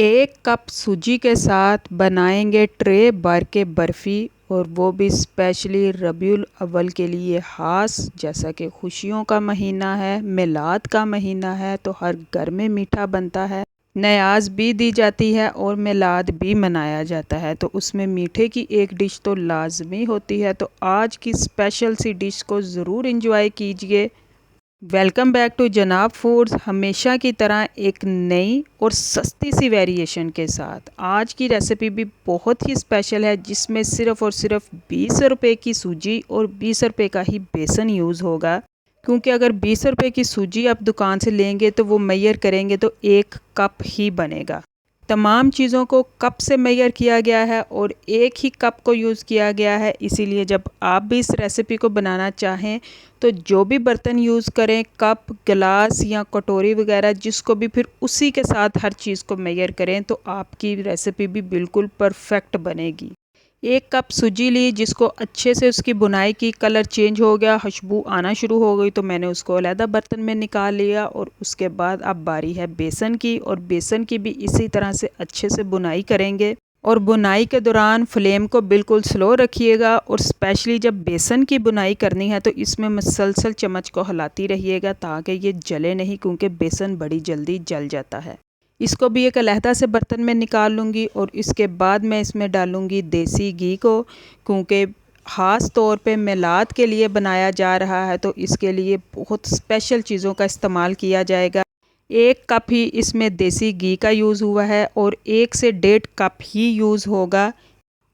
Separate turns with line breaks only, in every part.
1 cup सूजी के साथ बनाएंगे ट्रे भर के बर्फ़ी और वो भी स्पेशली रबीउल अव्वल के लिए ख़ास। जैसा कि खुशियों का महीना है, मिलाद का महीना है, तो हर घर में मीठा बनता है, नयाज़ भी दी जाती है और मिलाद भी मनाया जाता है। तो उसमें मीठे की एक डिश तो लाजमी होती है। तो आज की स्पेशल सी डिश को ज़रूर इंजॉय कीजिए। वेलकम बैक टू जनाब फूड्स। हमेशा की तरह एक नई और सस्ती सी वेरिएशन के साथ आज की रेसिपी भी बहुत ही स्पेशल है, जिसमें सिर्फ़ और सिर्फ 20 रुपये की सूजी और 20 रुपये का ही बेसन यूज़ होगा। क्योंकि अगर 20 रुपये की सूजी आप दुकान से लेंगे तो वो मेजर करेंगे तो 1 कप ही बनेगा। तमाम चीज़ों को कप से मेजर किया गया है और एक ही कप को यूज़ किया गया है। इसीलिए जब आप भी इस रेसिपी को बनाना चाहें तो जो भी बर्तन यूज़ करें, कप, गिलास या कटोरी वगैरह, जिसको भी फिर उसी के साथ हर चीज़ को मेजर करें तो आपकी रेसिपी भी बिल्कुल परफेक्ट बनेगी। 1 कप सूजी ली, जिसको अच्छे से उसकी बुनाई की, कलर चेंज हो गया, खुशबू आना शुरू हो गई तो मैंने उसको अलहदा बर्तन में निकाल लिया। और उसके बाद अब बारी है बेसन की, और बेसन की भी इसी तरह से अच्छे से बुनाई करेंगे। और बुनाई के दौरान फ्लेम को बिल्कुल स्लो रखिएगा, और स्पेशली जब बेसन की बुनाई करनी है तो इसमें मुसलसल चम्मच को हिलाती रहिएगा ताकि ये जले नहीं, क्योंकि बेसन बड़ी जल्दी जल जाता है। इसको भी एक अलहदा से बर्तन में निकाल लूँगी और इसके बाद मैं इसमें डालूँगी देसी घी को, क्योंकि ख़ास तौर पे मिलाद के लिए बनाया जा रहा है तो इसके लिए बहुत स्पेशल चीज़ों का इस्तेमाल किया जाएगा। 1 कप ही इसमें देसी घी का यूज़ हुआ है और 1 से 1.5 कप ही यूज़ होगा।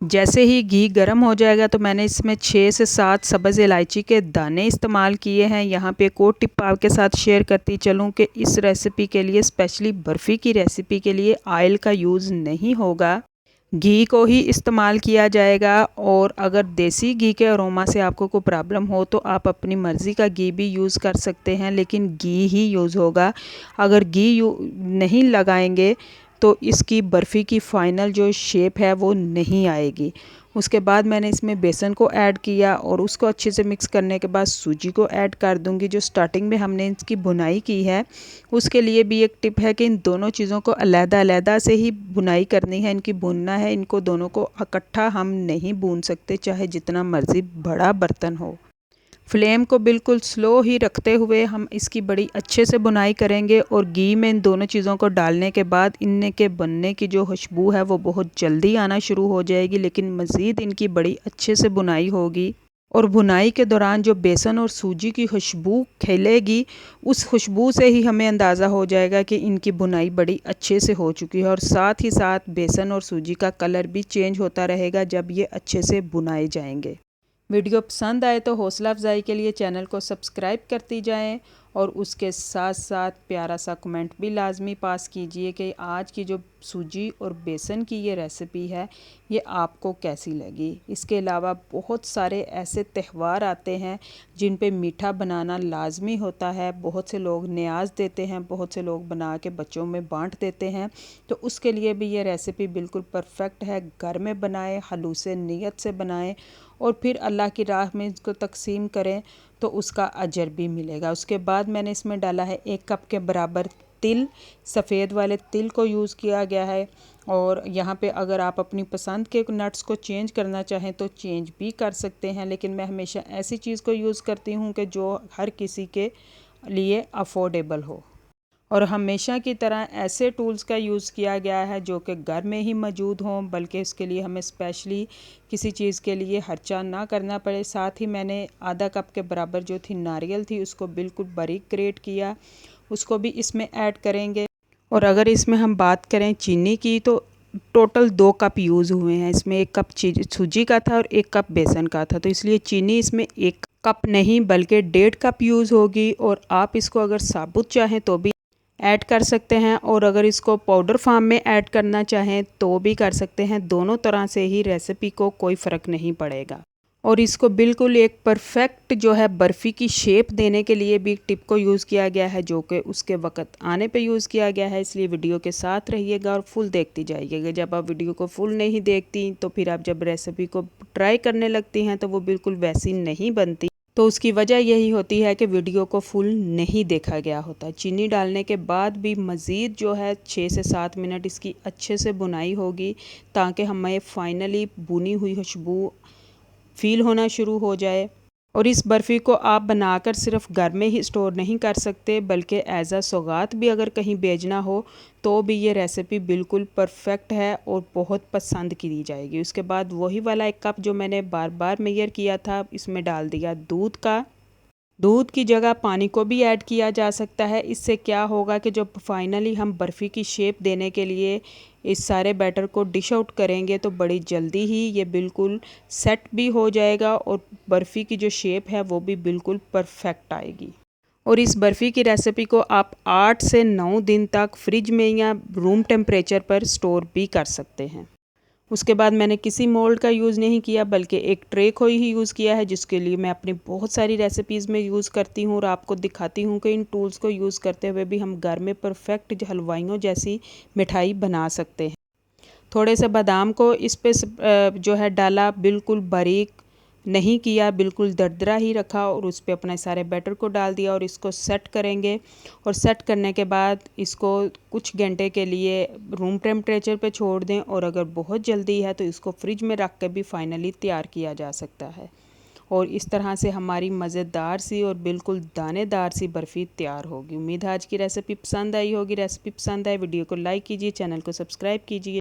जैसे ही घी गर्म हो जाएगा तो मैंने इसमें 6 से 7 सब्ज़ इलायची के दाने इस्तेमाल किए हैं। यहाँ पे एक और टिप आपके साथ शेयर करती चलूँ कि इस रेसिपी के लिए, स्पेशली बर्फ़ी की रेसिपी के लिए, ऑयल का यूज़ नहीं होगा, घी को ही इस्तेमाल किया जाएगा। और अगर देसी घी के अरोमा से आपको कोई प्रॉब्लम हो तो आप अपनी मर्ज़ी का घी भी यूज़ कर सकते हैं, लेकिन घी ही यूज़ होगा। अगर घी नहीं लगाएंगे तो इसकी बर्फ़ी की फ़ाइनल जो शेप है वो नहीं आएगी। उसके बाद मैंने इसमें बेसन को ऐड किया और उसको अच्छे से मिक्स करने के बाद सूजी को ऐड कर दूंगी। जो स्टार्टिंग में हमने इसकी बुनाई की है उसके लिए भी एक टिप है कि इन दोनों चीज़ों को अलग-अलग से ही बुनाई करनी है, इनकी भूनना है। इनको दोनों को इकट्ठा हम नहीं भून सकते, चाहे जितना मर्ज़ी बड़ा बर्तन हो। फ्लेम को बिल्कुल स्लो ही रखते हुए हम इसकी बड़ी अच्छे से बुनाई करेंगे। और घी में इन दोनों चीज़ों को डालने के बाद इनके के बनने की जो खुशबू है वो बहुत जल्दी आना शुरू हो जाएगी, लेकिन मज़ीद इनकी बड़ी अच्छे से बुनाई होगी। और बुनाई के दौरान जो बेसन और सूजी की खुशबू खिलेगी, उस खुशबू से ही हमें अंदाज़ा हो जाएगा कि इनकी बुनाई बड़ी अच्छे से हो चुकी है। और साथ ही साथ बेसन और सूजी का कलर भी चेंज होता रहेगा जब ये अच्छे से बुनाए जाएंगे। वीडियो पसंद आए तो हौसला अफजाई के लिए चैनल को सब्सक्राइब करती जाएं और उसके साथ साथ प्यारा सा कमेंट भी लाजमी पास कीजिए कि आज की जो सूजी और बेसन की ये रेसिपी है ये आपको कैसी लगी। इसके अलावा बहुत सारे ऐसे त्यौहार आते हैं जिन पे मीठा बनाना लाजमी होता है। बहुत से लोग न्याज देते हैं, बहुत से लोग बना के बच्चों में बांट देते हैं, तो उसके लिए भी ये रेसिपी बिल्कुल परफेक्ट है। घर में बनाएं, खलूस नीयत से बनाएं और फिर अल्लाह की राह में इसको तकसीम करें तो उसका अजर भी मिलेगा। उसके बाद मैंने इसमें डाला है 1 कप के बराबर तिल, सफ़ेद वाले तिल को यूज़ किया गया है। और यहाँ पे अगर आप अपनी पसंद के नट्स को चेंज करना चाहें तो चेंज भी कर सकते हैं, लेकिन मैं हमेशा ऐसी चीज़ को यूज़ करती हूँ कि जो हर किसी के लिए अफोर्डेबल हो। और हमेशा की तरह ऐसे टूल्स का यूज़ किया गया है जो कि घर में ही मौजूद हों, बल्कि इसके लिए हमें स्पेशली किसी चीज़ के लिए खर्चा ना करना पड़े। साथ ही मैंने आधा कप के बराबर जो थी नारियल थी उसको बिल्कुल बारीक ग्रेट किया, उसको भी इसमें ऐड करेंगे। और अगर इसमें हम बात करें चीनी की तो टोटल 2 कप यूज़ हुए हैं। इसमें 1 कप सूजी का था और 1 कप बेसन का था, तो इसलिए चीनी इसमें 1 कप नहीं बल्कि 1.5 कप यूज़ होगी। और आप इसको अगर साबुत चाहें तो भी ऐड कर सकते हैं, और अगर इसको पाउडर फॉर्म में ऐड करना चाहें तो भी कर सकते हैं। दोनों तरह से ही रेसिपी को कोई फ़र्क नहीं पड़ेगा। और इसको बिल्कुल एक परफेक्ट जो है बर्फ़ी की शेप देने के लिए भी टिप को यूज़ किया गया है, जो कि उसके वक्त आने पे यूज़ किया गया है। इसलिए वीडियो के साथ रहिएगा और फुल देखती जाइएगा। जब आप वीडियो को फुल नहीं देखती तो फिर आप जब रेसिपी को ट्राई करने लगती हैं तो वो बिल्कुल वैसी नहीं बनती। तो उसकी वजह यही होती है कि वीडियो को फुल नहीं देखा गया होता। चीनी डालने के बाद भी मज़ीद जो है 6 से 7 मिनट इसकी अच्छे से भुनाई होगी, ताकि हमें फाइनली भुनी हुई खुशबू फ़ील होना शुरू हो जाए। और इस बर्फ़ी को आप बनाकर सिर्फ घर में ही स्टोर नहीं कर सकते, बल्कि एज़ अ सौगात भी अगर कहीं भेजना हो तो भी ये रेसिपी बिल्कुल परफेक्ट है और बहुत पसंद की जाएगी। उसके बाद वही वाला 1 कप जो मैंने बार बार मेजर किया था, इसमें डाल दिया दूध की जगह पानी को भी ऐड किया जा सकता है। इससे क्या होगा कि जब फाइनली हम बर्फ़ी की शेप देने के लिए इस सारे बैटर को डिश आउट करेंगे तो बड़ी जल्दी ही ये बिल्कुल सेट भी हो जाएगा और बर्फ़ी की जो शेप है वो भी बिल्कुल परफेक्ट आएगी। और इस बर्फ़ी की रेसिपी को आप 8 से 9 दिन तक फ्रिज में या रूम टेम्परेचर पर स्टोर भी कर सकते हैं। उसके बाद मैंने किसी मोल्ड का यूज़ नहीं किया, बल्कि एक ट्रे को ही यूज़ किया है, जिसके लिए मैं अपनी बहुत सारी रेसिपीज़ में यूज़ करती हूँ और आपको दिखाती हूँ कि इन टूल्स को यूज़ करते हुए भी हम घर में परफेक्ट हलवाइयों जैसी मिठाई बना सकते हैं। थोड़े से बादाम को इस पे जो है डाला, बिल्कुल बारीक नहीं किया, बिल्कुल दरदरा ही रखा और उस पे अपने सारे बैटर को डाल दिया और इसको सेट करेंगे। और सेट करने के बाद इसको कुछ घंटे के लिए रूम टेम्परेचर पे छोड़ दें, और अगर बहुत जल्दी है तो इसको फ्रिज में रख के भी फाइनली तैयार किया जा सकता है। और इस तरह से हमारी मज़ेदार सी और बिल्कुल दानेदार सी बर्फ़ी तैयार होगी। उम्मीद है आज की रेसिपी पसंद आई होगी। रेसिपी पसंद आए वीडियो को लाइक कीजिए, चैनल को सब्सक्राइब कीजिए।